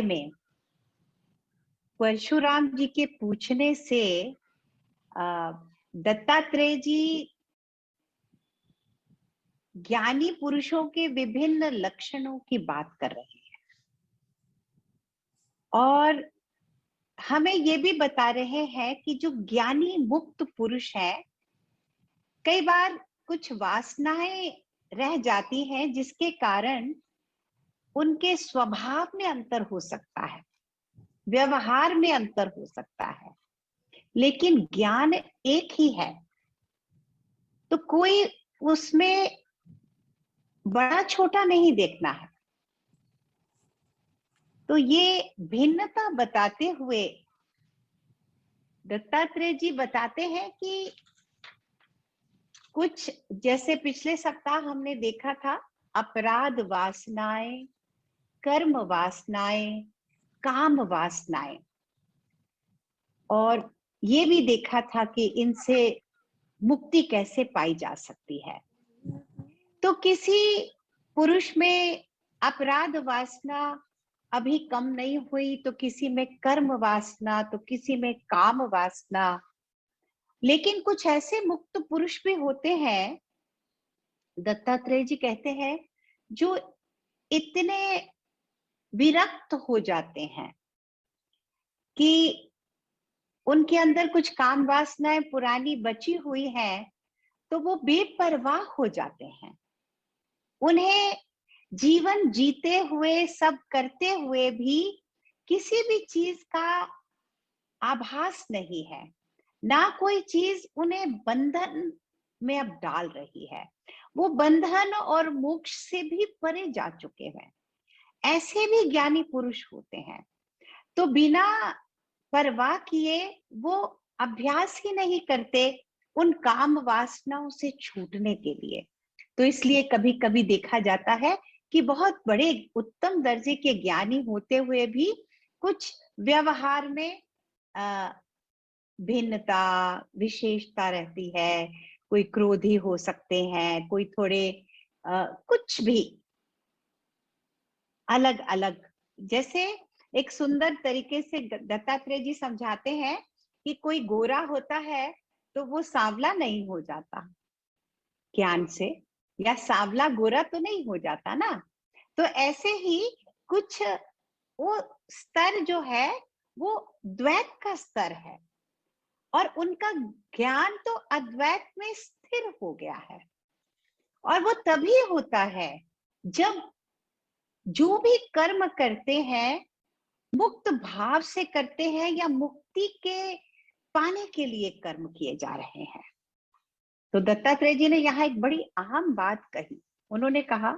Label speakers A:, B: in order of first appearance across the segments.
A: में परशुराम जी के पूछने से दत्तात्रेय जी ज्ञानी पुरुषों के विभिन्न लक्षणों की बात कर रहे हैं और हमें ये भी बता रहे हैं कि जो ज्ञानी मुक्त पुरुष है, कई बार कुछ वासनाएं रह जाती हैं जिसके कारण उनके स्वभाव में अंतर हो सकता है, व्यवहार में अंतर हो सकता है, लेकिन ज्ञान एक ही है। तो कोई उसमें बड़ा छोटा नहीं देखना है। तो ये भिन्नता बताते हुए दत्तात्रेय जी बताते हैं कि कुछ, जैसे पिछले सप्ताह हमने देखा था, अपराध वासनाएं, कर्म वासनाएं, काम वासनाएं, और ये भी देखा था कि इनसे मुक्ति कैसे पाई जा सकती है। तो किसी पुरुष में अपराध वासना अभी कम नहीं हुई, तो किसी में कर्म वासना, तो किसी में काम वासना। लेकिन कुछ ऐसे मुक्त पुरुष भी होते हैं, दत्तात्रेय जी कहते हैं, जो इतने विरक्त हो जाते हैं कि उनके अंदर कुछ काम वासनाएं पुरानी बची हुई हैं, तो वो बेपरवाह हो जाते हैं। उन्हें जीवन जीते हुए, सब करते हुए भी किसी भी चीज का आभास नहीं है, ना कोई चीज उन्हें बंधन में अब डाल रही है। वो बंधन और मोक्ष से भी परे जा चुके हैं। ऐसे भी ज्ञानी पुरुष होते हैं। तो बिना परवाह किए वो अभ्यास ही नहीं करते उन काम वासनाओं से छूटने के लिए। तो इसलिए कभी कभी देखा जाता है कि बहुत बड़े उत्तम दर्जे के ज्ञानी होते हुए भी कुछ व्यवहार में भिन्नता, विशेषता रहती है। कोई क्रोधी हो सकते हैं, कोई थोड़े कुछ भी अलग अलग। जैसे एक सुंदर तरीके से दत्तात्रेय जी समझाते हैं कि कोई गोरा होता है तो वो सांवला नहीं हो जाता ज्ञान से, या सांवला गोरा तो नहीं हो जाता ना। तो ऐसे ही कुछ वो स्तर जो है वो द्वैत का स्तर है, और उनका ज्ञान तो अद्वैत में स्थिर हो गया है। और वो तभी होता है जब जो भी कर्म करते हैं मुक्त भाव से करते हैं, या मुक्ति के पाने के लिए कर्म किए जा रहे हैं। तो दत्तात्रेय जी ने यहाँ एक बड़ी अहम बात कही। उन्होंने कहा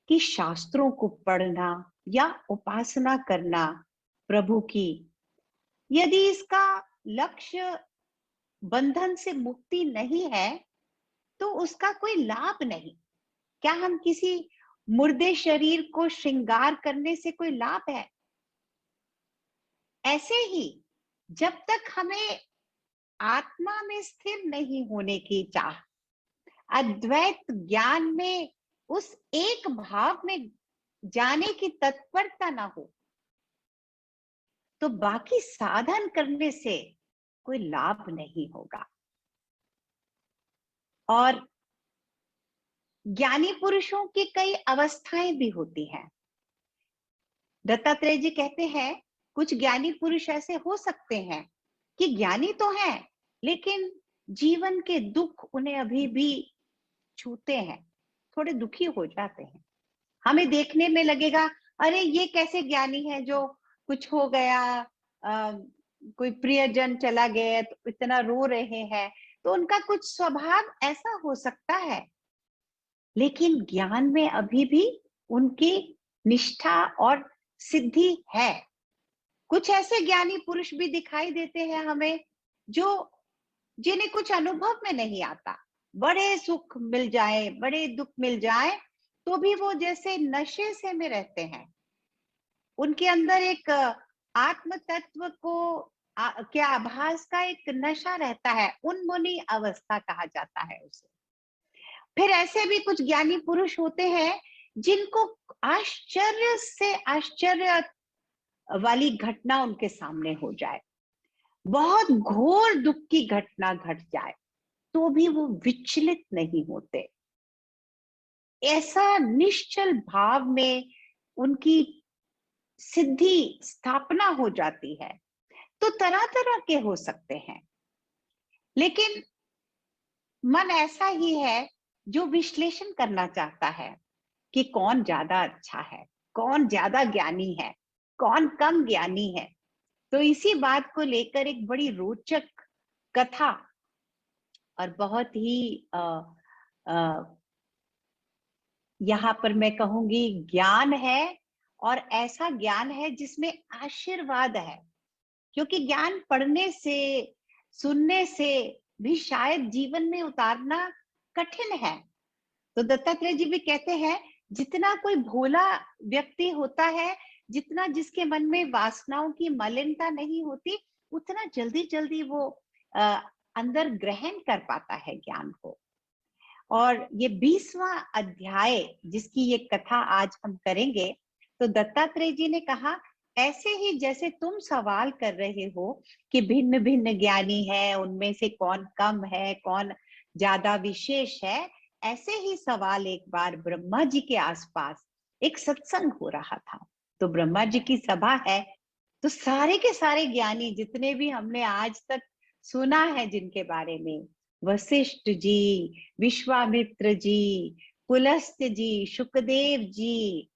A: कि शास्त्रों को पढ़ना या उपासना करना प्रभु की, यदि इसका लक्ष्य बंधन से मुक्ति नहीं है तो उसका कोई लाभ नहीं। क्या हम किसी मुर्दे शरीर को श्रृंगार करने से कोई लाभ है? ऐसे ही जब तक हमें आत्मा में स्थिर नहीं होने की चाह, अद्वैत ज्ञान में उस एक भाव में जाने की तत्परता ना हो, तो बाकी साधन करने से कोई लाभ नहीं होगा। और ज्ञानी पुरुषों की कई अवस्थाएं भी होती हैं। दत्तात्रेय जी कहते हैं कुछ ज्ञानी पुरुष ऐसे हो सकते हैं कि ज्ञानी तो हैं, लेकिन जीवन के दुख उन्हें अभी भी छूते हैं, थोड़े दुखी हो जाते हैं। हमें देखने में लगेगा, अरे ये कैसे ज्ञानी है जो कुछ हो गया, कोई प्रियजन चला गया तो इतना रो रहे हैं। तो उनका कुछ स्वभाव ऐसा हो सकता है, लेकिन ज्ञान में अभी भी उनकी निष्ठा और सिद्धि है। कुछ ऐसे ज्ञानी पुरुष भी दिखाई देते हैं हमें जो जिन्हें कुछ अनुभव में नहीं आता। बड़े सुख मिल जाए, बड़े दुख मिल जाए, तो भी वो जैसे नशे से में रहते हैं। उनके अंदर एक आत्म तत्व को के आभास का एक नशा रहता है, उन्मुनी अवस्था कहा जाता है उसे। फिर ऐसे भी कुछ ज्ञानी पुरुष होते हैं जिनको आश्चर्य से आश्चर्य वाली घटना उनके सामने हो जाए, बहुत घोर दुख की घटना घट जाए, तो भी वो विचलित नहीं होते। ऐसा निश्चल भाव में उनकी सिद्धि स्थापना हो जाती है। तो तरह तरह के हो सकते हैं, लेकिन मन ऐसा ही है जो विश्लेषण करना चाहता है कि कौन ज्यादा अच्छा है, कौन ज्यादा ज्ञानी है, कौन कम ज्ञानी है। तो इसी बात को लेकर एक बड़ी रोचक कथा और बहुत ही यहाँ पर मैं कहूंगी ज्ञान है, और ऐसा ज्ञान है जिसमें आशीर्वाद है, क्योंकि ज्ञान पढ़ने से, सुनने से भी शायद जीवन में उतारना कठिन है। तो दत्तात्रेय जी भी कहते हैं, जितना कोई भोला व्यक्ति होता है, जितना जिसके मन में वासनाओं की मलिनता नहीं होती, उतना जल्दी जल्दी वो अंदर ग्रहण कर पाता है ज्ञान को। और ये 20वां अध्याय जिसकी ये कथा आज हम करेंगे, तो दत्तात्रेय जी ने कहा, ऐसे ही जैसे तुम सवाल कर रहे हो कि भिन्न भिन्न ज्ञानी है, उनमें से कौन कम है, कौन ज्यादा विशेष है, ऐसे ही सवाल एक बार ब्रह्मा जी के आसपास एक सत्संग हो रहा था। तो ब्रह्मा जी की सभा है, तो सारे के सारे ज्ञानी जितने भी हमने आज तक सुना है जिनके बारे में, वशिष्ठ जी, विश्वामित्र जी, पुलस्त्य जी, शुकदेव जी,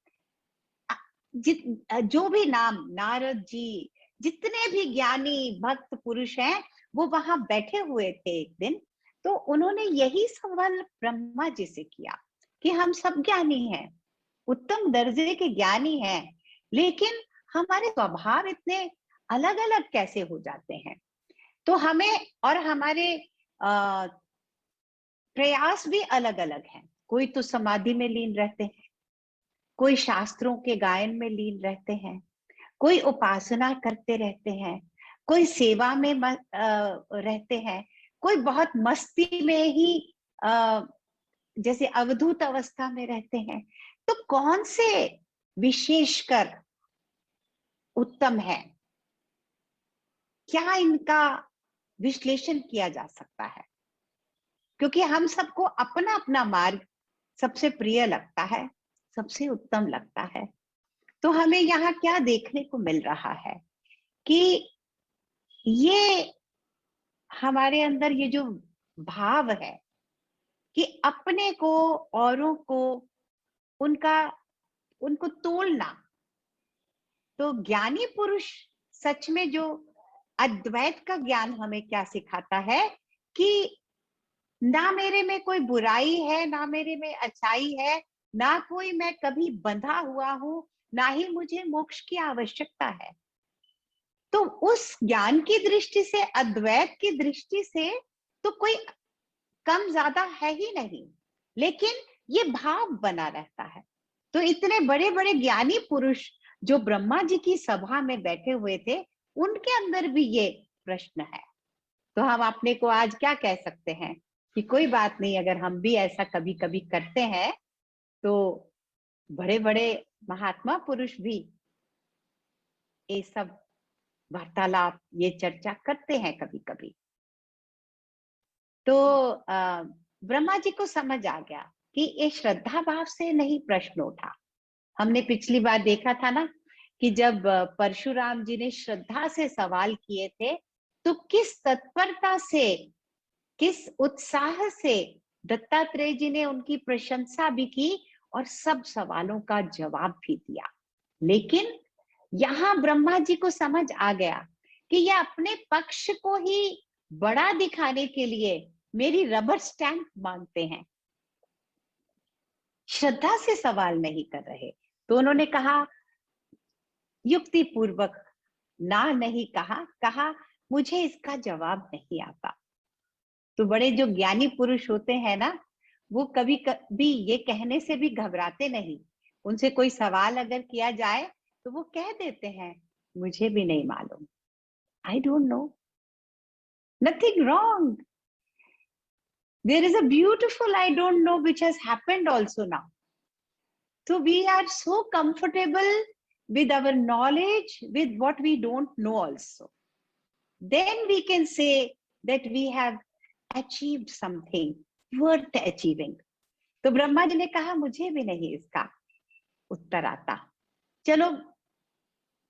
A: जो भी नाम, नारद जी, जितने भी ज्ञानी भक्त पुरुष हैं, वो वहां बैठे हुए थे एक दिन। तो उन्होंने यही सवाल ब्रह्मा जी से किया कि हम सब ज्ञानी हैं, उत्तम दर्जे के ज्ञानी हैं, लेकिन हमारे स्वभाव इतने अलग अलग कैसे हो जाते हैं। तो हमें और हमारे प्रयास भी अलग अलग हैं। कोई तो समाधि में लीन रहते हैं, कोई शास्त्रों के गायन में लीन रहते हैं, कोई उपासना करते रहते हैं, कोई सेवा में रहते हैं, कोई बहुत मस्ती में ही जैसे अवधूत अवस्था में रहते हैं। तो कौन से विशेषकर उत्तम है, क्या इनका विश्लेषण किया जा सकता है? क्योंकि हम सबको अपना अपना मार्ग सबसे प्रिय लगता है, सबसे उत्तम लगता है। तो हमें यहाँ क्या देखने को मिल रहा है कि ये हमारे अंदर ये जो भाव है कि अपने को, औरों को, उनका उनको तोलना। तो ज्ञानी पुरुष सच में जो अद्वैत का ज्ञान हमें क्या सिखाता है कि ना मेरे में कोई बुराई है, ना मेरे में अच्छाई है, ना कोई मैं कभी बंधा हुआ हूं, ना ही मुझे मोक्ष की आवश्यकता है। तो उस ज्ञान की दृष्टि से, अद्वैत की दृष्टि से, तो कोई कम ज्यादा है ही नहीं, लेकिन ये भाव बना रहता है। तो इतने बड़े बड़े ज्ञानी पुरुष जो ब्रह्मा जी की सभा में बैठे हुए थे, उनके अंदर भी ये प्रश्न है। तो हम अपने को आज क्या कह सकते हैं कि कोई बात नहीं, अगर हम भी ऐसा कभी कभी करते हैं, तो बड़े बड़े महात्मा पुरुष भी ये सब वार्तालाप, ये चर्चा करते हैं कभी कभी। तो ब्रह्मा जी को समझ आ गया कि ये श्रद्धा भाव से नहीं प्रश्न उठा। हमने पिछली बार देखा था ना कि जब परशुराम जी ने श्रद्धा से सवाल किए थे, तो किस तत्परता से, किस उत्साह से दत्तात्रेय जी ने उनकी प्रशंसा भी की और सब सवालों का जवाब भी दिया। लेकिन यहाँ ब्रह्मा जी को समझ आ गया कि यह अपने पक्ष को ही बड़ा दिखाने के लिए मेरी रबर स्टैंप मांगते हैं, श्रद्धा से सवाल नहीं कर रहे। तो उन्होंने कहा युक्ति पूर्वक, ना नहीं कहा, कहा मुझे इसका जवाब नहीं आता। तो बड़े जो ज्ञानी पुरुष होते हैं ना, वो कभी कभी ये कहने से भी घबराते नहीं। उनसे कोई सवाल अगर किया जाए तो वो कह देते हैं, मुझे भी नहीं मालूम, I don't know, nothing wrong, there is a beautiful I don't know which has happened also now. So we are so comfortable with our knowledge, with what we don't know also, then we can say that we have achieved something worth achieving. तो ब्रह्मा जी ने कहा मुझे भी नहीं इसका उत्तर आता, चलो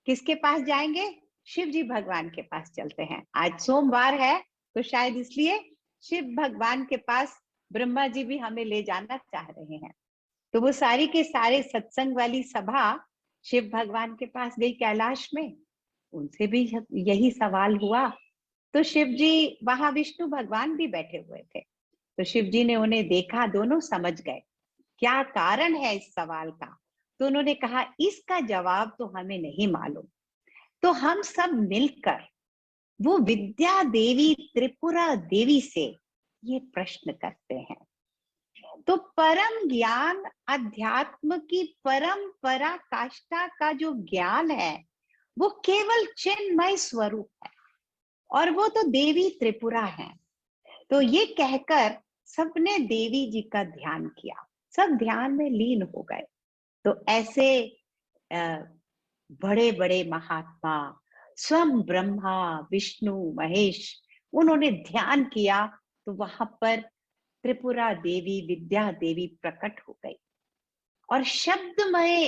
A: किसके पास जाएंगे? शिव जी भगवान के पास चलते हैं। आज सोमवार है तो शायद इसलिए शिव भगवान के पास ब्रह्मा जी भी हमें ले जाना चाह रहे हैं। तो वो सारी के सारे सत्संग वाली सभा शिव भगवान के पास गई कैलाश में, उनसे भी यही सवाल हुआ। तो शिव जी, वहां विष्णु भगवान भी बैठे हुए थे, तो शिव जी ने उन्हें देखा, दोनों समझ गए क्या कारण है इस सवाल का। तो उन्होंने कहा इसका जवाब तो हमें नहीं मालूम, तो हम सब मिलकर वो विद्या देवी त्रिपुरा देवी से ये प्रश्न करते हैं। तो परम ज्ञान, अध्यात्म की परम पराकाष्ठा का जो ज्ञान है वो केवल चिन्मय स्वरूप है, और वो तो देवी त्रिपुरा है। तो ये कहकर सबने देवी जी का ध्यान किया, सब ध्यान में लीन हो गए। तो ऐसे बड़े बड़े महात्मा, स्वयं ब्रह्मा विष्णु महेश, उन्होंने ध्यान किया, तो वहां पर त्रिपुरा देवी, विद्या देवी प्रकट हो गई और शब्दमय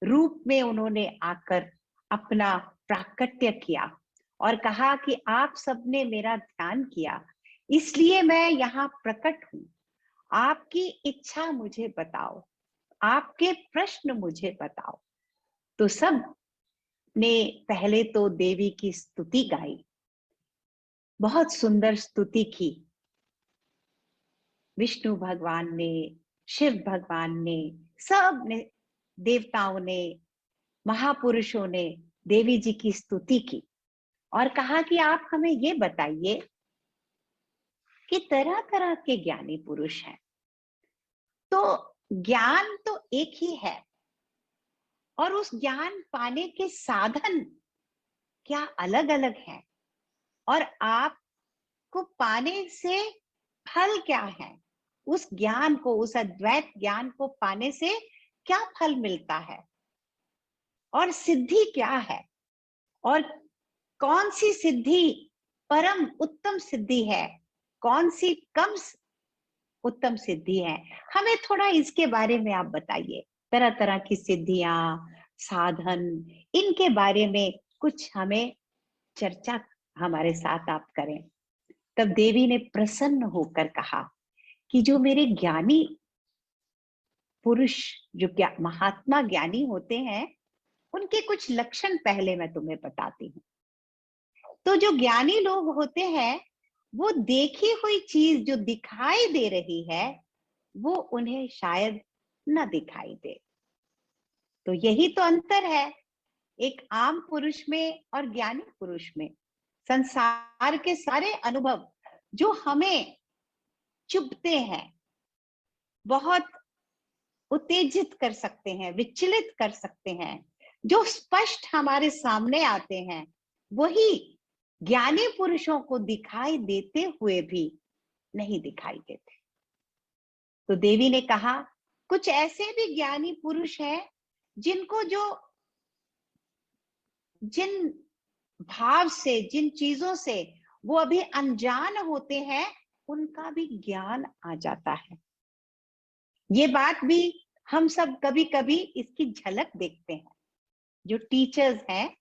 A: रूप में उन्होंने आकर अपना प्राकट्य किया और कहा कि आप सबने मेरा ध्यान किया, इसलिए मैं यहाँ प्रकट हूं। आपकी इच्छा मुझे बताओ, आपके प्रश्न मुझे बताओ। तो सब ने पहले तो देवी की स्तुति गाई, बहुत सुंदर स्तुति की। विष्णु भगवान ने, शिव भगवान ने, सब ने, देवताओं ने, महापुरुषों ने देवी जी की स्तुति की और कहा कि आप हमें ये बताइए कि तरह तरह के ज्ञानी पुरुष हैं, तो ज्ञान तो एक ही है और उस ज्ञान पाने के साधन क्या अलग अलग हैं, और आपको पाने से फल क्या है? उस ज्ञान को, उस अद्वैत ज्ञान को पाने से क्या फल मिलता है, और सिद्धि क्या है, और कौन सी सिद्धि परम उत्तम सिद्धि है, कौन सी कम उत्तम सिद्धि है? हमें थोड़ा इसके बारे में आप बताइए। तरह तरह की सिद्धियां, साधन, इनके बारे में कुछ हमें चर्चा हमारे साथ आप करें। तब देवी ने प्रसन्न होकर कहा कि जो मेरे ज्ञानी पुरुष, जो क्या महात्मा ज्ञानी होते हैं, उनके कुछ लक्षण पहले मैं तुम्हें बताती हूँ। तो जो ज्ञानी लोग होते हैं, वो देखी हुई चीज जो दिखाई दे रही है वो उन्हें शायद न दिखाई दे। तो यही तो अंतर है एक आम पुरुष में और ज्ञानी पुरुष में। संसार के सारे अनुभव जो हमें चुभते हैं, बहुत उत्तेजित कर सकते हैं, विचलित कर सकते हैं, जो स्पष्ट हमारे सामने आते हैं, वही ज्ञानी पुरुषों को दिखाई देते हुए भी नहीं दिखाई देते। तो देवी ने कहा कुछ ऐसे भी ज्ञानी पुरुष हैं जिनको जो जिन भाव से, जिन चीजों से वो अभी अनजान होते हैं, उनका भी ज्ञान आ जाता है। ये बात भी हम सब कभी कभी इसकी झलक देखते हैं। जो टीचर्स हैं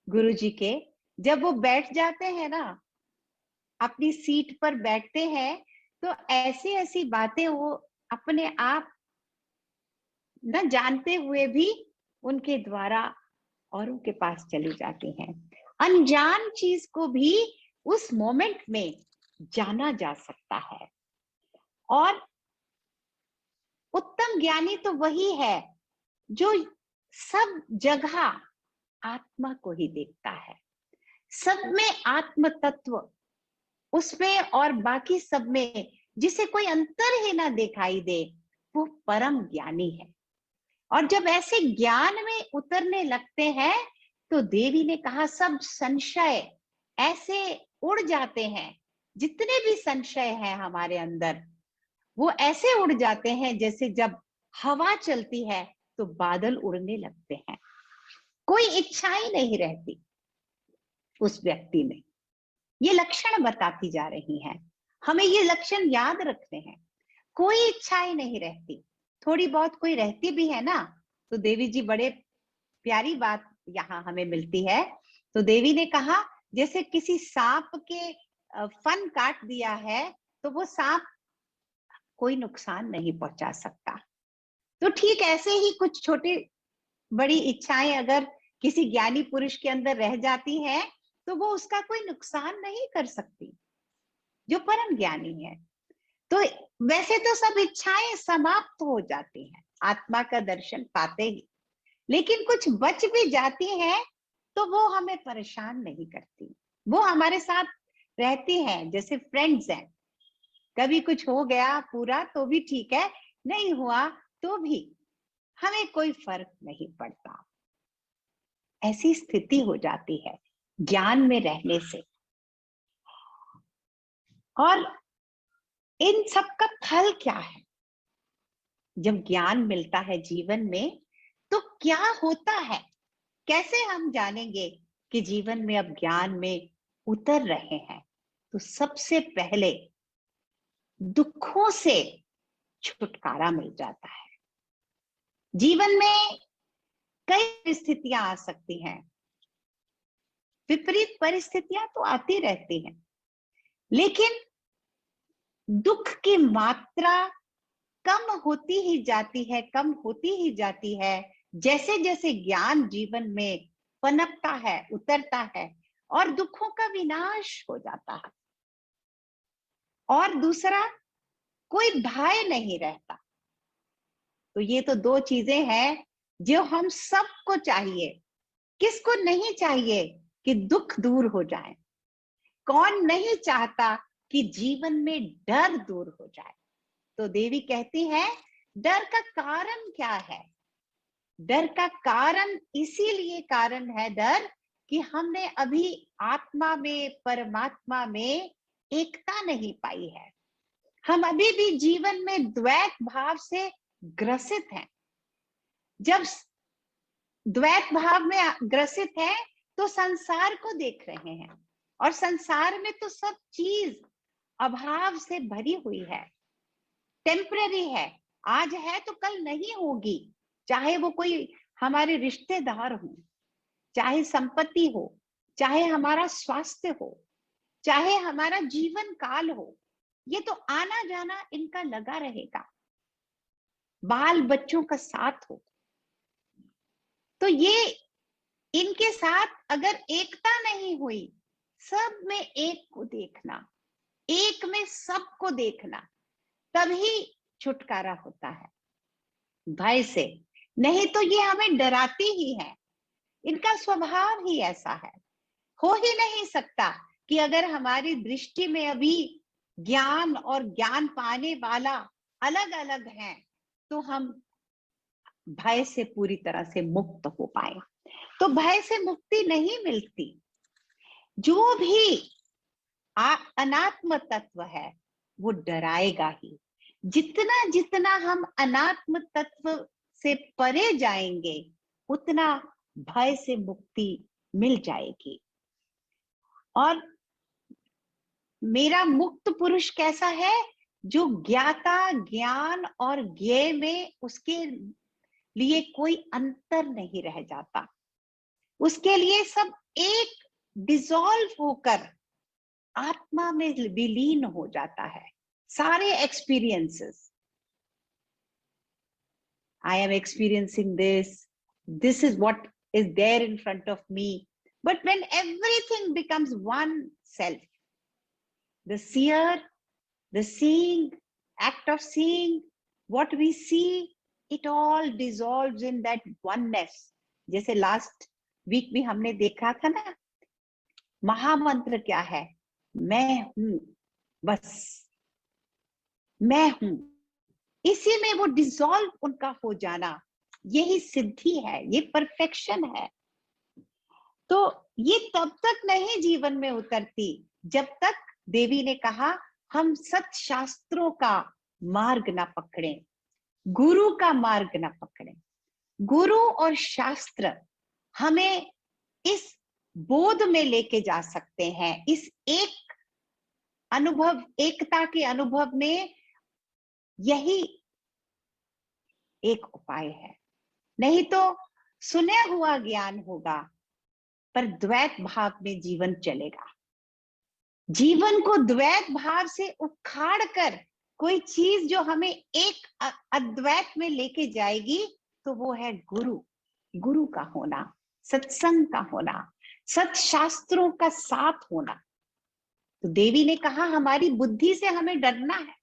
A: गुरु जी के, जब वो बैठ जाते हैं ना, अपनी सीट पर बैठते हैं, तो ऐसी ऐसी बातें वो अपने आप न जानते हुए भी उनके द्वारा औरों के पास चली जाती हैं। अनजान चीज को भी उस मोमेंट में जाना जा सकता है। और उत्तम ज्ञानी तो वही है जो सब जगह आत्मा को ही देखता है, सब में आत्म तत्व, उसमें और बाकी सब में जिसे कोई अंतर ही ना दिखाई दे, वो परम ज्ञानी है। और जब ऐसे ज्ञान में उतरने लगते हैं, तो देवी ने कहा सब संशय ऐसे उड़ जाते हैं। जितने भी संशय हैं हमारे अंदर, वो ऐसे उड़ जाते हैं जैसे जब हवा चलती है तो बादल उड़ने लगते हैं। कोई इच्छाएं नहीं रहती उस व्यक्ति में। ये लक्षण बताती जा रही हैं, हमें ये लक्षण याद रखने हैं। कोई इच्छाएं नहीं रहती, थोड़ी बहुत कोई रहती भी है ना, तो देवी जी बड़े प्यारी बात यहाँ हमें मिलती है। तो देवी ने कहा जैसे किसी सांप के फन काट दिया है तो वो सांप कोई नुकसान नहीं पहुंचा सकता। तो ठीक ऐसे ही कुछ छोटी बड़ी इच्छाएं अगर किसी ज्ञानी पुरुष के अंदर रह जाती हैं तो वो उसका कोई नुकसान नहीं कर सकती, जो परम ज्ञानी है। तो वैसे तो सब इच्छाएं समाप्त हो जाती हैं आत्मा का दर्शन पाते ही, लेकिन कुछ बच भी जाती हैं तो वो हमें परेशान नहीं करती, वो हमारे साथ रहती हैं, जैसे फ्रेंड्स हैं। कभी कुछ हो गया पूरा तो भी ठीक है, नहीं हुआ तो भी हमें कोई फर्क नहीं पड़ता। ऐसी स्थिति हो जाती है ज्ञान में रहने से। और इन सब का फल क्या है? जब ज्ञान मिलता है जीवन में तो क्या होता है, कैसे हम जानेंगे कि जीवन में अब ज्ञान में उतर रहे हैं? तो सबसे पहले दुखों से छुटकारा मिल जाता है। जीवन में कई परिस्थितियां आ सकती हैं, विपरीत परिस्थितियां तो आती रहती हैं, लेकिन दुख की मात्रा कम होती ही जाती है, कम होती ही जाती है, जैसे जैसे ज्ञान जीवन में पनपता है, उतरता है और दुखों का विनाश हो जाता है। और दूसरा, कोई भय नहीं रहता। तो ये तो दो चीजें हैं जो हम सबको चाहिए। किसको नहीं चाहिए कि दुख दूर हो जाए? कौन नहीं चाहता कि जीवन में डर दूर हो जाए? तो देवी कहती है डर का कारण क्या है? डर का कारण इसीलिए कारण है डर कि हमने अभी आत्मा में, परमात्मा में एकता नहीं पाई है। हम अभी भी जीवन में द्वैत भाव से ग्रसित हैं। जब द्वैत भाव में ग्रसित है तो संसार को देख रहे हैं, और संसार में तो सब चीज अभाव से भरी हुई है, टेम्पररी है, आज है तो कल नहीं होगी। चाहे वो कोई हमारे रिश्तेदार हो, चाहे संपत्ति हो, चाहे हमारा स्वास्थ्य हो, चाहे हमारा जीवन काल हो, ये तो आना जाना इनका लगा रहेगा। बाल बच्चों का साथ हो तो ये इनके साथ अगर एकता नहीं हुई, सब में एक को देखना, एक में सबको देखना, तभी छुटकारा होता है भय से। नहीं तो ये हमें डराती ही है, इनका स्वभाव ही ऐसा है। हो ही नहीं सकता कि अगर हमारी दृष्टि में अभी ज्ञान और ज्ञान पाने वाला अलग अलग है तो हम भय से पूरी तरह से मुक्त हो पाए। तो भय से मुक्ति नहीं मिलती। जो भी अनात्म तत्व है वो डराएगा ही। जितना जितना हम अनात्म तत्व से परे जाएंगे उतना भय से मुक्ति मिल जाएगी। और मेरा मुक्त पुरुष कैसा है? जो ज्ञाता, ज्ञान और ज्ञेय में उसके लिए कोई अंतर नहीं रह जाता, उसके लिए सब एक डिसॉल्व होकर आत्मा में विलीन हो जाता है। सारे experiences, I am experiencing this is what is there in front of me. But when everything becomes one self, the seer, the seeing, act of seeing, what we see, it all dissolves in that oneness. जैसे last week भी हमने देखा था ना, महामंत्र क्या है? मैं हूं, बस मैं हूं। इसी में वो डिसॉल्व उनका हो जाना, यही सिद्धि है, ये परफेक्शन है। तो ये तब तक नहीं जीवन में उतरती जब तक, देवी ने कहा, हम सत शास्त्रों का मार्ग ना पकड़ें, गुरु का मार्ग ना पकड़ें। गुरु और शास्त्र हमें इस बोध में लेके जा सकते हैं, इस एक अनुभव, एकता के अनुभव में यही एक उपाय है। नहीं तो सुने हुआ ज्ञान होगा पर द्वैत भाव में जीवन चलेगा। जीवन को द्वैत भाव से उखाड़ कर कोई चीज जो हमें एक अद्वैत में लेके जाएगी, तो वो है गुरु, गुरु का होना, सत्संग का होना, सत्शास्त्रों का साथ होना। तो देवी ने कहा हमारी बुद्धि से हमें डरना है।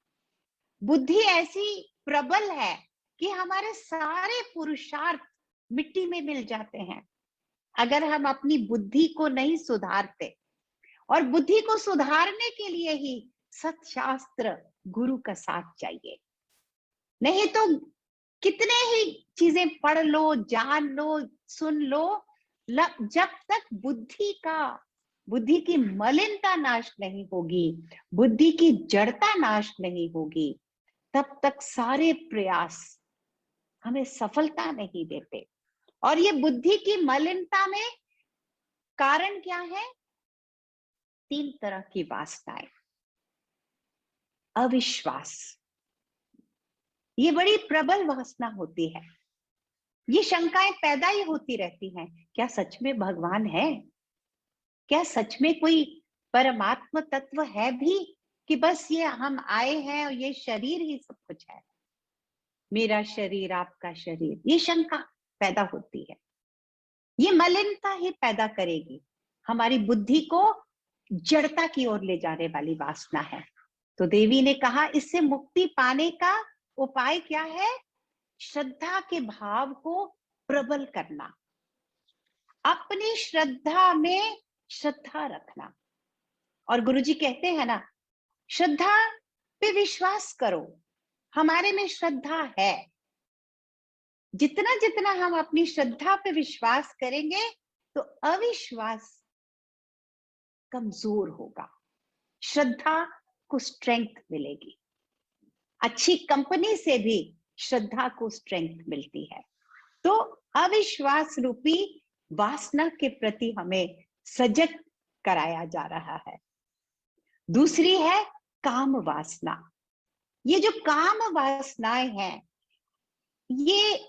A: बुद्धि ऐसी प्रबल है कि हमारे सारे पुरुषार्थ मिट्टी में मिल जाते हैं अगर हम अपनी बुद्धि को नहीं सुधारते। और बुद्धि को सुधारने के लिए ही सत्शास्त्र, गुरु का साथ चाहिए। नहीं तो कितने ही चीजें पढ़ लो, जान लो, सुन लो, जब तक बुद्धि की मलिनता नाश नहीं होगी, बुद्धि की जड़ता नाश नहीं होगी, तब तक सारे प्रयास हमें सफलता नहीं देते। और ये बुद्धि की मलिनता में कारण क्या है? 3 तरह की वासनाएं। अविश्वास, ये बड़ी प्रबल वासना होती है। ये शंकाएं पैदा ही होती रहती हैं, क्या सच में भगवान है? क्या सच में कोई परमात्मा तत्व है भी, कि बस ये हम आए हैं और ये शरीर ही सब कुछ है, मेरा शरीर आपका शरीर? ये शंका पैदा होती है। ये मलिनता ही पैदा करेगी, हमारी बुद्धि को जड़ता की ओर ले जाने वाली वासना है। तो देवी ने कहा इससे मुक्ति पाने का उपाय क्या है? श्रद्धा के भाव को प्रबल करना, अपनी श्रद्धा में श्रद्धा रखना। और गुरुजी कहते हैं ना, श्रद्धा पे विश्वास करो, हमारे में श्रद्धा है। जितना जितना हम अपनी श्रद्धा पे विश्वास करेंगे तो अविश्वास कमजोर होगा, श्रद्धा को स्ट्रेंथ मिलेगी। अच्छी कंपनी से भी श्रद्धा को स्ट्रेंथ मिलती है। तो अविश्वास रूपी वासना के प्रति हमें सजग कराया जा रहा है। दूसरी है काम वासना। ये जो काम वासनाएं हैं, ये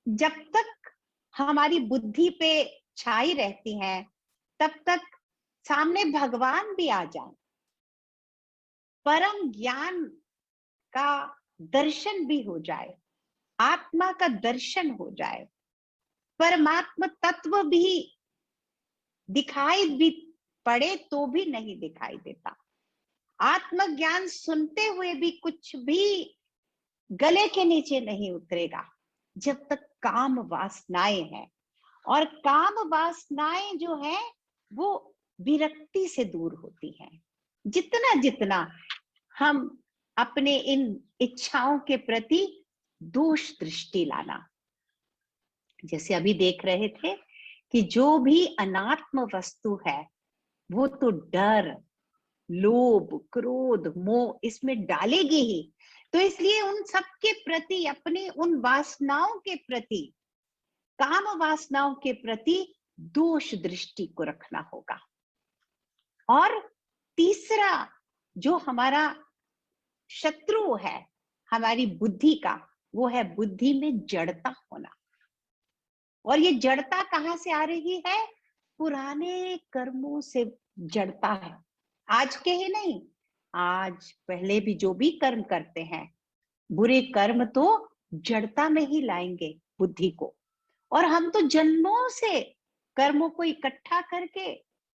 A: जब तक हमारी बुद्धि पे छाई रहती हैं, तब तक सामने भगवान भी आ जाए, परम ज्ञान का दर्शन भी हो जाए, आत्मा का दर्शन हो जाए, परमात्मा तत्व भी दिखाई भी पड़े तो भी नहीं दिखाई देता। आत्मज्ञान सुनते हुए भी कुछ भी गले के नीचे नहीं उतरेगा जब तक काम वासनाएं हैं। और काम वासनाएं जो है वो विरक्ति से दूर होती हैं। जितना जितना हम अपने इन इच्छाओं के प्रति दोष दृष्टि लाना, जैसे अभी देख रहे थे कि जो भी अनात्म वस्तु है वो तो डर, लोभ, क्रोध, मोह इसमें डालेगी ही। तो इसलिए उन सब के प्रति, अपनी उन वासनाओं के प्रति, काम वासनाओं के प्रति दोष दृष्टि को रखना होगा। और तीसरा जो हमारा शत्रु है हमारी बुद्धि का, वो है बुद्धि में जड़ता होना। और ये जड़ता कहाँ से आ रही है? पुराने कर्मों से जड़ता है, आज के ही नहीं, आज पहले भी जो भी कर्म करते हैं, बुरे कर्म तो जड़ता में ही लाएंगे बुद्धि को। और हम तो जन्मों से कर्मों को इकट्ठा करके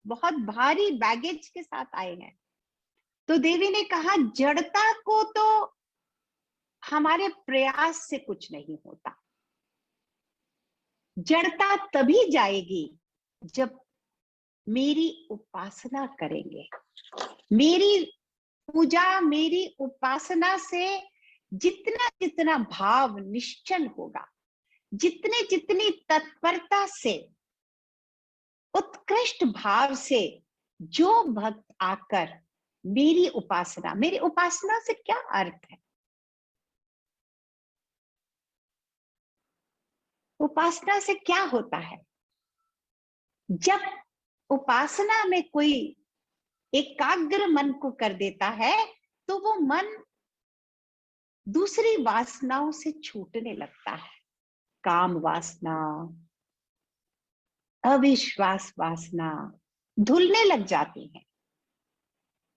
A: बहुत भारी बैगेज के साथ आए हैं। तो देवी ने कहा जड़ता को तो हमारे प्रयास से कुछ नहीं होता, जड़ता तभी जाएगी जब मेरी उपासना करेंगे। मेरी पूजा, मेरी उपासना से जितना जितना भाव निश्चल होगा, जितने जितनी तत्परता से, उत्कृष्ट भाव से जो भक्त आकर मेरी उपासना से क्या अर्थ है? उपासना से क्या होता है? जब उपासना में कोई एकाग्र मन को कर देता है तो वो मन दूसरी वासनाओं से छूटने लगता है। काम वासना, अविश्वास वासना धुलने लग जाती है,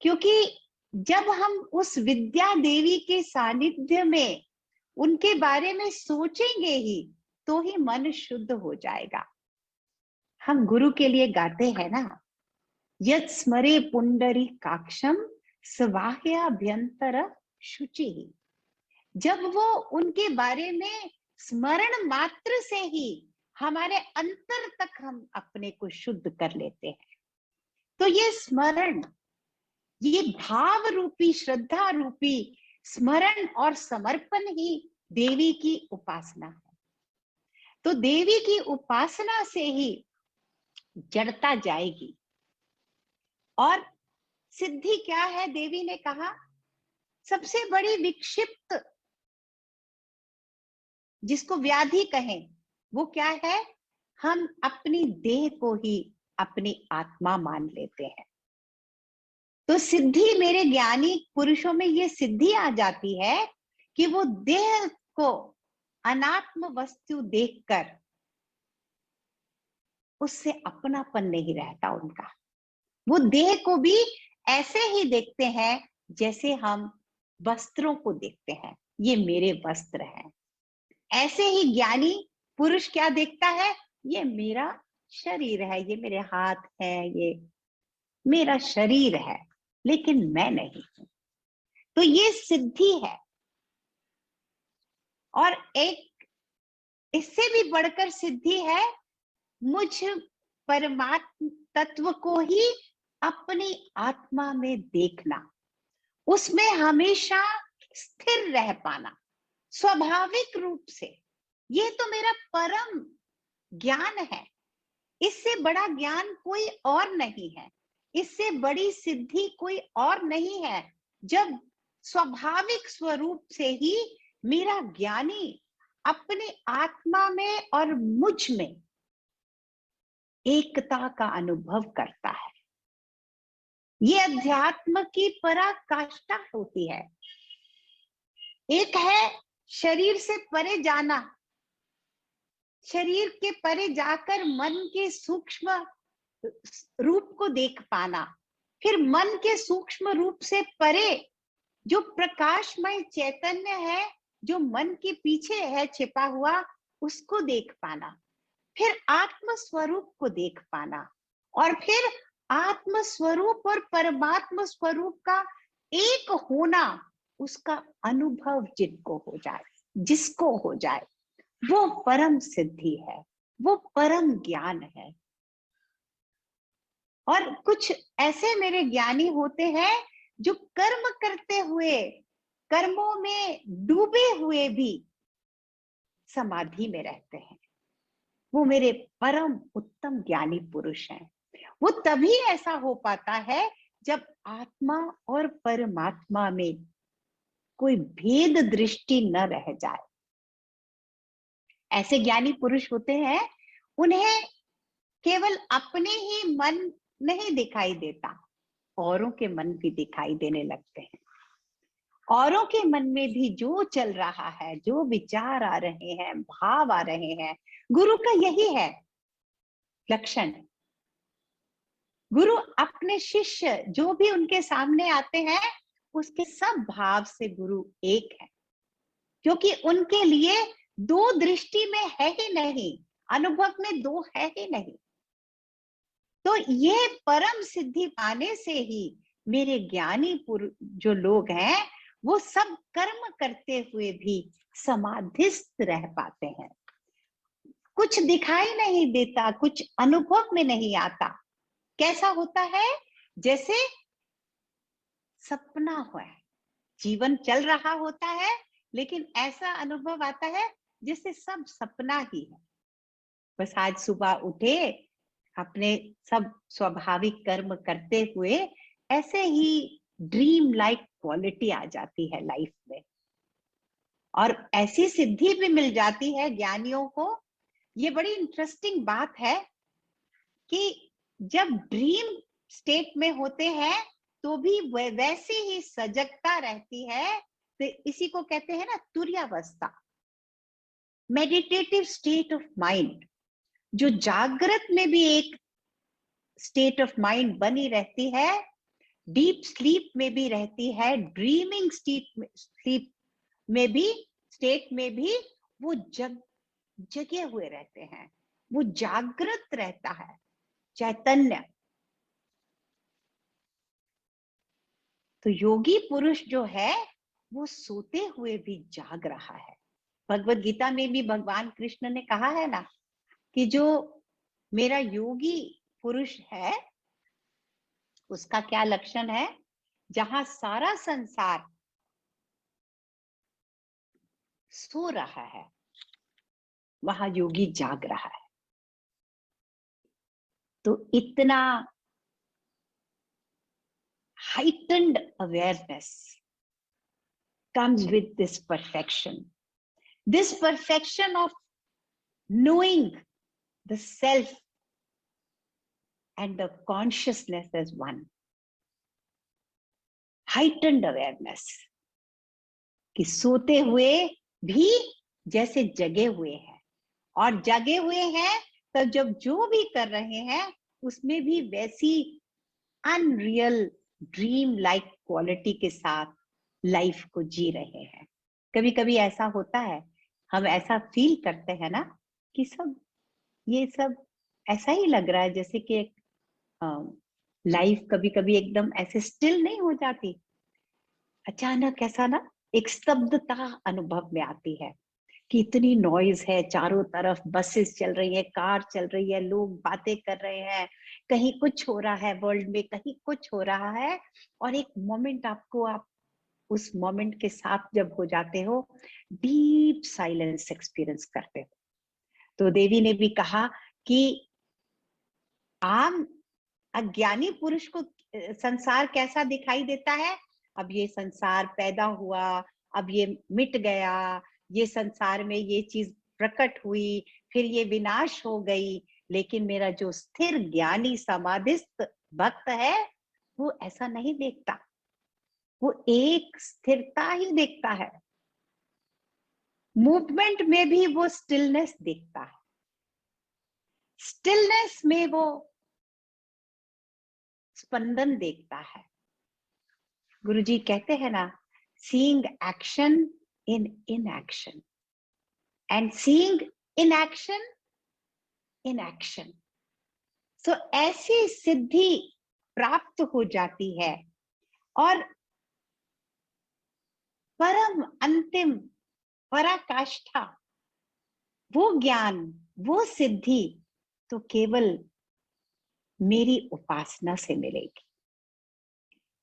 A: क्योंकि जब हम उस विद्या देवी के सानिध्य में उनके बारे में सोचेंगे ही तो ही मन शुद्ध हो जाएगा। हम गुरु के लिए गाते हैं ना, यत् स्मरे पुंडरी काक्षम स्वाह्याभ्यंतर शुचि। जब वो उनके बारे में स्मरण मात्र से ही हमारे अंतर तक हम अपने को शुद्ध कर लेते हैं। तो ये स्मरण, ये भाव रूपी, श्रद्धा रूपी स्मरण और समर्पण ही देवी की उपासना है। तो देवी की उपासना से ही जड़ता जाएगी। और सिद्धि क्या है? देवी ने कहा सबसे बड़ी विक्षिप्त, जिसको व्याधि कहें, वो क्या है? हम अपनी देह को ही अपनी आत्मा मान लेते हैं। तो सिद्धि, मेरे ज्ञानी पुरुषों में ये सिद्धि आ जाती है कि वो देह को अनात्म वस्तु देखकर उससे अपनापन नहीं रहता उनका। वो देह को भी ऐसे ही देखते हैं जैसे हम वस्त्रों को देखते हैं, ये मेरे वस्त्र हैं। ऐसे ही ज्ञानी पुरुष क्या देखता है? ये मेरा शरीर है, ये मेरे हाथ है, ये मेरा शरीर है, लेकिन मैं नहीं हूं। तो ये सिद्धि है। और एक इससे भी बढ़कर सिद्धि है, मुझ परमात्म तत्व को ही अपनी आत्मा में देखना, उसमें हमेशा स्थिर रह पाना स्वाभाविक रूप से। ये तो मेरा परम ज्ञान है। इससे बड़ा ज्ञान कोई और नहीं है, इससे बड़ी सिद्धि कोई और नहीं है। जब स्वाभाविक स्वरूप से ही मेरा ज्ञानी अपने आत्मा में और मुझ में एकता का अनुभव करता है, ये अध्यात्म की पराकाष्ठा होती है। एक है शरीर से परे जाना, शरीर के परे जाकर मन के सूक्ष्म रूप को देख पाना, फिर मन के सूक्ष्म रूप से परे जो प्रकाशमय चैतन्य है, जो मन के पीछे है छिपा हुआ, उसको देख पाना, फिर आत्म स्वरूप को देख पाना, और फिर आत्म स्वरूप और परमात्म स्वरूप का एक होना, उसका अनुभव जिनको हो जाए, जिसको हो जाए, वो परम सिद्धि है, वो परम ज्ञान है। और कुछ ऐसे मेरे ज्ञानी होते हैं जो कर्म करते हुए, कर्मों में डूबे हुए भी समाधि में रहते हैं। वो मेरे परम उत्तम ज्ञानी पुरुष हैं। वो तभी ऐसा हो पाता है जब आत्मा और परमात्मा में कोई भेद दृष्टि न रह जाए। ऐसे ज्ञानी पुरुष होते हैं, उन्हें केवल अपने ही मन नहीं दिखाई देता, औरों के मन भी दिखाई देने लगते हैं। औरों के मन में भी जो चल रहा है, जो विचार आ रहे हैं, भाव आ रहे हैं, गुरु का यही है लक्षण। गुरु अपने शिष्य जो भी उनके सामने आते हैं, उसके सब भाव से गुरु एक है, क्योंकि उनके लिए दो दृष्टि में है ही नहीं, अनुभव में दो है ही नहीं। तो ये परम सिद्धि पाने से ही मेरे ज्ञानी जो लोग हैं, वो सब कर्म करते हुए भी समाधिस्थ रह पाते हैं। कुछ दिखाई नहीं देता, कुछ अनुभव में नहीं आता। कैसा होता है? जैसे सपना हुआ है, जीवन चल रहा होता है, लेकिन ऐसा अनुभव आता है जैसे सब सपना ही है। बस आज सुबह उठे, अपने सब स्वाभाविक कर्म करते हुए, ऐसे ही ड्रीम लाइक क्वालिटी आ जाती है लाइफ में। और ऐसी सिद्धि भी मिल जाती है ज्ञानियों को ये बड़ी इंटरेस्टिंग बात है कि जब ड्रीम स्टेट में होते हैं तो भी वैसे ही सजगता रहती है। तो इसी को कहते हैं ना तुर्यावस्था, मेडिटेटिव स्टेट ऑफ माइंड, जो जागृत में भी एक स्टेट ऑफ माइंड बनी रहती है, डीप स्लीप में भी रहती है, ड्रीमिंग स्लीप में भी, स्टेट में भी वो जगे हुए रहते हैं, वो जागृत रहता है चैतन्य। तो योगी पुरुष जो है वो सोते हुए भी जाग रहा है। भगवत गीता में भी भगवान कृष्ण ने कहा है ना कि जो मेरा योगी पुरुष है उसका क्या लक्षण है, जहां सारा संसार सो रहा है वहां योगी जाग रहा है। तो इतना heightened awareness comes with this perfection of knowing the self and the consciousness as one, heightened awareness कि सोते हुए भी जैसे जगे हुए हैं, और जगे हुए हैं तब जब जो भी कर रहे हैं उसमें भी वैसी अनरियल ड्रीम लाइक क्वालिटी के साथ लाइफ को जी रहे हैं। कभी कभी ऐसा होता है, हम ऐसा फील करते हैं ना कि ये सब ऐसा ही लग रहा है जैसे कि लाइफ कभी कभी एकदम ऐसे स्टिल नहीं हो जाती, अचानक ऐसा ना एक स्तब्धता अनुभव में आती है कि इतनी नॉइज है चारों तरफ, बसेस चल रही है, कार चल रही है, लोग बातें कर रहे हैं, कहीं कुछ हो रहा है वर्ल्ड में, कहीं कुछ हो रहा है, और एक मोमेंट आपको, आप उस मोमेंट के साथ जब हो जाते हो, डीप साइलेंस एक्सपीरियंस करते हो। तो देवी ने भी कहा कि आम अज्ञानी पुरुष को संसार कैसा दिखाई देता है, अब ये संसार पैदा हुआ, अब ये मिट गया, ये संसार में ये चीज प्रकट हुई, फिर ये विनाश हो गई, लेकिन मेरा जो स्थिर ज्ञानी समाधिस्थ भक्त है वो ऐसा नहीं देखता, वो एक स्थिरता ही देखता है, मूवमेंट में भी वो स्टिलनेस देखता है, स्टिलनेस में वो स्पंदन देखता है। गुरुजी कहते हैं ना, seeing action in inaction and seeing inaction in action. So ऐसी सिद्धि प्राप्त हो जाती है, और परम अंतिम पराकाष्ठा, वो ज्ञान, वो सिद्धि तो केवल मेरी उपासना से मिलेगी।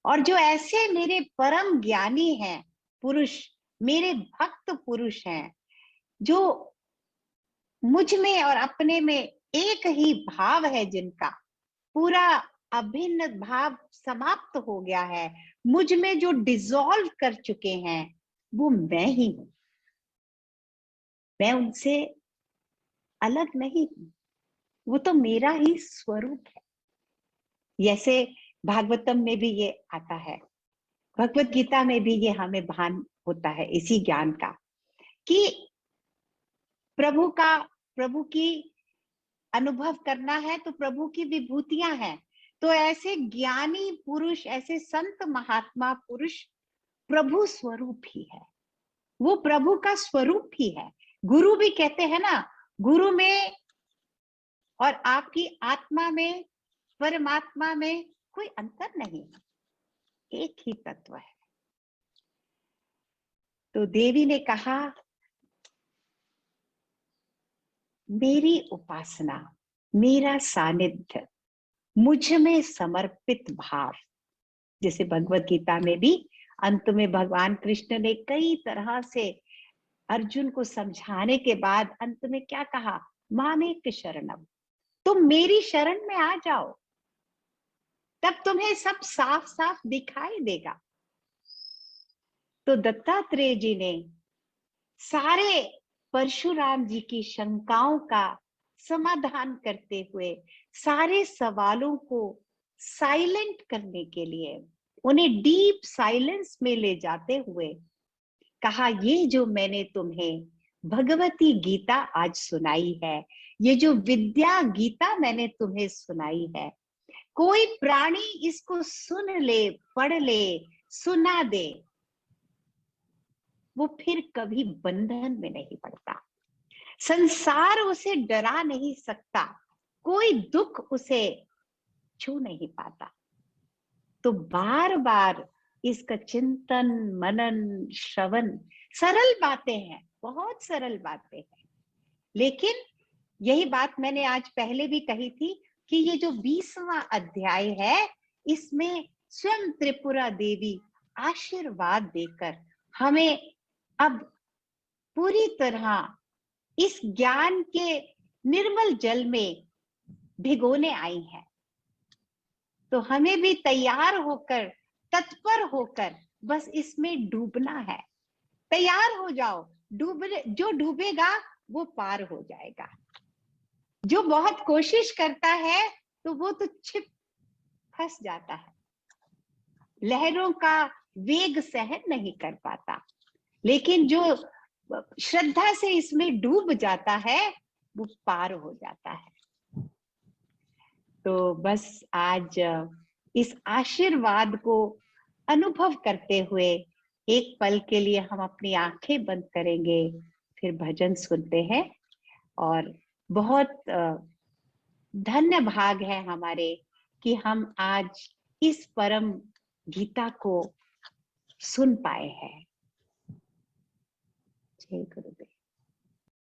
A: और जो ऐसे मेरे परम ज्ञानी हैं पुरुष, मेरे भक्त पुरुष हैं, जो मुझ में और अपने में एक ही भाव है, जिनका पूरा अभिन्न भाव समाप्त हो गया है, मुझ में जो डिसॉल्व कर चुके हैं, वो मैं ही हूं, मैं उनसे अलग नहीं हूं, वो तो मेरा ही स्वरूप है। जैसे भागवतम में भी ये आता है, भगवत गीता में भी ये हमें भान होता है इसी ज्ञान का कि प्रभु की अनुभव करना है तो प्रभु की विभूतियां हैं। तो ऐसे ज्ञानी पुरुष, ऐसे संत महात्मा पुरुष प्रभु स्वरूप ही है, वो प्रभु का स्वरूप ही है। गुरु भी कहते हैं ना, गुरु में और आपकी आत्मा में, परमात्मा में कोई अंतर नहीं, एक ही तत्व है। तो देवी ने कहा, मेरी उपासना, मेरा सानिध्य, मुझ में समर्पित भाव, जैसे भगवत गीता में भी अंत में भगवान कृष्ण ने कई तरह से अर्जुन को समझाने के बाद अंत में क्या कहा, मामेक शरणम, तुम मेरी शरण में आ जाओ, तब तुम्हें सब साफ साफ दिखाई देगा। तो दत्तात्रेय जी ने सारे परशुराम जी की शंकाओं का समाधान करते हुए, सारे सवालों को साइलेंट करने के लिए, उन्हें डीप साइलेंस में ले जाते हुए कहा, ये जो मैंने तुम्हें भगवती गीता आज सुनाई है, ये जो विद्या गीता मैंने तुम्हें सुनाई है, कोई प्राणी इसको सुन ले, पढ़ ले, सुना दे, वो फिर कभी बंधन में नहीं पड़ता, संसार उसे डरा नहीं सकता, कोई दुख उसे छू नहीं पाता। तो बार बार इसका चिंतन, मनन, श्रवण, सरल बातें हैं, बहुत सरल बातें हैं, लेकिन यही बात मैंने आज पहले भी कही थी कि ये जो 20वां अध्याय है, इसमें स्वयं त्रिपुरा देवी आशीर्वाद देकर हमें अब पूरी तरह इस ज्ञान के निर्मल जल में भिगोने आई है। तो हमें भी तैयार होकर, तत्पर होकर बस इसमें डूबना है। तैयार हो जाओ, जो डूबेगा वो पार हो जाएगा, जो बहुत कोशिश करता है तो वो तो फंस जाता है, लहरों का वेग सहन नहीं कर पाता, लेकिन जो श्रद्धा से इसमें डूब जाता है वो पार हो जाता है। तो बस आज इस आशीर्वाद को अनुभव करते हुए एक पल के लिए हम अपनी आंखें बंद करेंगे, फिर भजन सुनते हैं। और बहुत धन्य भाग है हमारे कि हम आज इस परम गीता को सुन पाए हैं। जय गुरु।